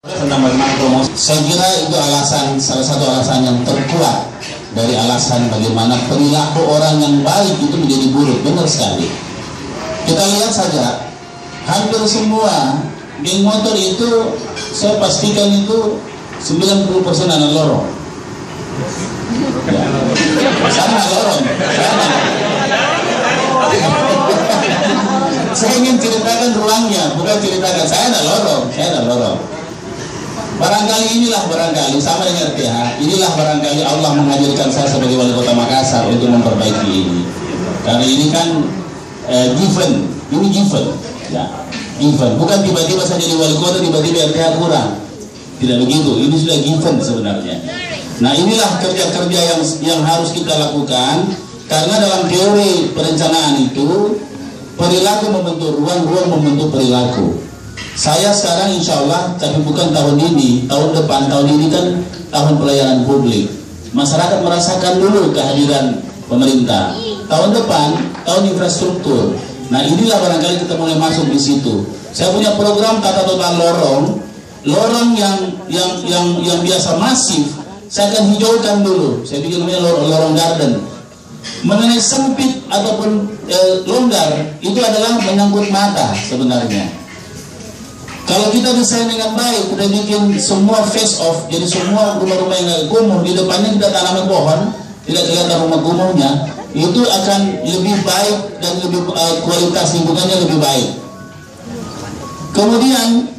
Tentang bagaimana promosi, saya kira itu salah satu alasan yang terkuat dari alasan bagaimana perilaku orang yang baik itu menjadi buruk. Benar sekali. Kita lihat saja, hampir semua geng motor itu saya pastikan itu 90% anak lorong. Ya. Saya anak lorong. Saya ingin ceritakan ruangnya, bukan ceritakan saya anak lorong. Barangkali sama dengan RTH, inilah barangkali Allah menghadirkan saya sebagai wali kota Makassar untuk memperbaiki ini. Karena ini kan given, ya, given. Bukan tiba-tiba saya jadi wali kota, tiba-tiba RTH kurang. Tidak begitu, ini sudah given sebenarnya. Nah, inilah kerja-kerja yang harus kita lakukan, karena dalam teori perencanaan itu perilaku membentuk ruang, ruang membentuk perilaku. Saya sekarang insya Allah, tapi bukan tahun ini, tahun depan, tahun ini kan tahun pelayanan publik. Masyarakat merasakan dulu kehadiran pemerintah. Tahun depan, tahun infrastruktur. Nah, inilah barangkali kita mulai masuk di situ. Saya punya program tata total lorong yang biasa masif, saya akan hijaukan dulu. Saya bikin namanya lorong garden. Mengenai sempit ataupun longgar, itu adalah menyangkut mata sebenarnya. Kalau kita desain dengan baik, kita bikin semua face off, jadi semua rumah-rumah yang kumuh, di depannya kita tanam pohon, tidak kelihatan rumah kumuhnya, itu akan lebih baik dan lebih kualitas lingkungannya lebih baik. Kemudian,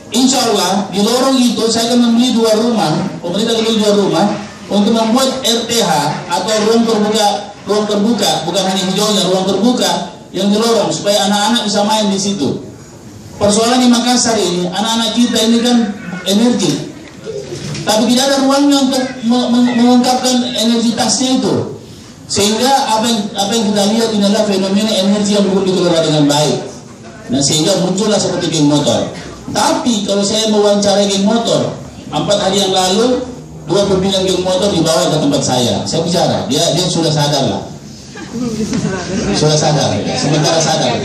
insya Allah di lorong itu saya akan membeli 2 rumah, pemerintah membeli 2 rumah untuk membuat RTH atau ruang terbuka, bukan hanya hijaunya, ruang terbuka yang di lorong supaya anak-anak bisa main di situ. Persoalan di Makassar ini, anak-anak kita ini kan energi, tapi tidak ada ruangnya untuk mengungkapkan energitasnya itu. Sehingga apa yang kita lihat ini adalah fenomena energi yang belum dikelola dengan baik. Nah, sehingga muncullah seperti geng motor. Tapi kalau saya mewawancarai geng motor, 4 hari yang lalu 2 pimpinan geng motor dibawa ke tempat saya bicara, dia sudah sadar lah. Sudah sadar, sementara sadar.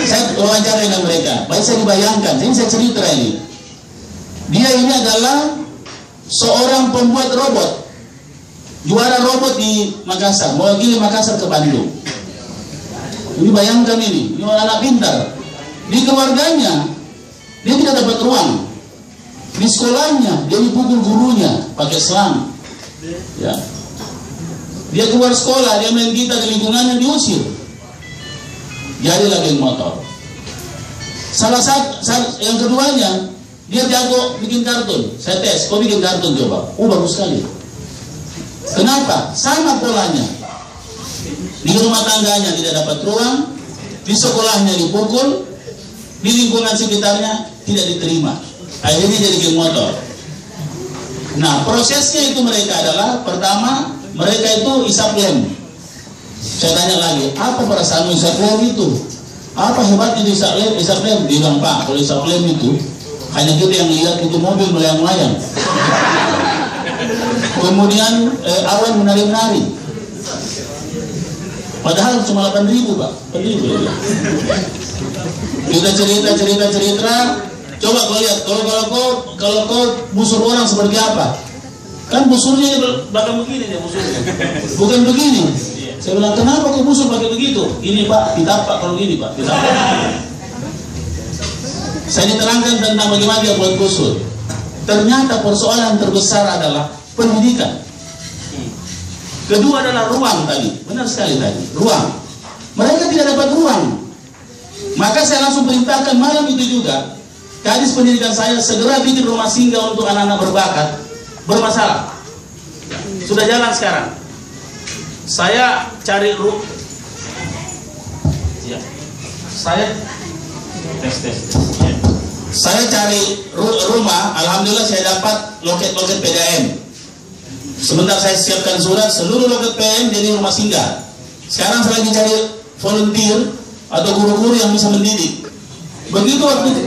Saya wawancara dengan mereka. Baik, saya dibayangkan, saya cerita ini. Dia ini adalah seorang pembuat robot, juara robot di Makassar, mewakili Makassar ke Bandung. Ini bayangkan ini anak pintar. Di keluarganya dia tidak dapat ruang. Di sekolahnya dia dipukul gurunya pakai selang. Ya. Dia keluar sekolah, dia main gitar di lingkungannya, diusir. Jadilah geng motor. Salah satu yang keduanya, dia jago bikin kartun. Saya tes, kau bikin kartun coba. Bagus sekali. Kenapa? Sama polanya. Di rumah tangganya tidak dapat ruang, di sekolahnya dipukul, di lingkungan sekitarnya tidak diterima. Akhirnya jadi geng motor. Nah, prosesnya itu mereka adalah pertama, mereka itu isap lem. Saya tanya lagi, apa perasaan isap lem itu? Apa hebatnya di isap lem? Dia bilang, Pak, kalau isap lem itu hanya kita yang lihat itu mobil melayang-layang. Kemudian awan menari-nari. Padahal cuma 8.000, Pak. 8.000 ya. Kita cerita. Coba kau lihat, kalau kau busur orang seperti apa? Kan busurnya bakal begini dia busurnya, bukan begini. Saya bilang, kenapa kau busur pakai begitu? Ini Pak, ditapak kalau gini Pak, ditapak. Saya diterangkan tentang bagaimana dia buat busur. Ternyata persoalan terbesar adalah pendidikan. Kedua adalah ruang tadi, benar sekali tadi, ruang. Mereka tidak dapat ruang. Maka saya langsung perintahkan malam itu juga, Kadis pendidikan saya segera bikin rumah singgah untuk anak-anak berbakat bermasalah. Sudah jalan sekarang. Saya cari Saya cari rumah. Alhamdulillah saya dapat loket-loket PDAM. Sebentar saya siapkan surat, seluruh loket PDAM jadi rumah singgah. Sekarang saya lagi cari volunteer atau guru-guru yang bisa mendidik. Begitu waktu itu.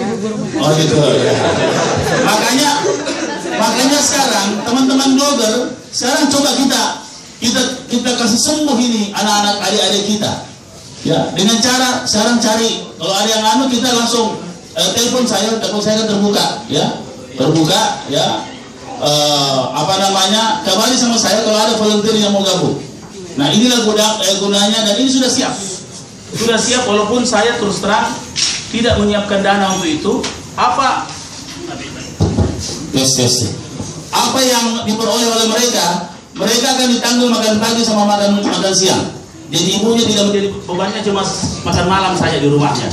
Oh gitu. Makanya sekarang teman-teman blogger, sekarang coba kita kasih sembuh ini anak-anak adik-adik kita. Ya, dengan cara sekarang cari, kalau ada yang kita langsung telepon saya kan terbuka, ya. terbuka ya. Apa namanya, kabari sama saya kalau ada volunteer yang mau gabung. Nah inilah gunanya, dan ini sudah siap walaupun saya terus terang tidak menyiapkan dana untuk itu. Apa yang diperoleh oleh mereka akan ditanggung makan pagi sama makan siang. Jadi ibunya tidak menjadi bebannya cuma makan malam saja di rumahnya.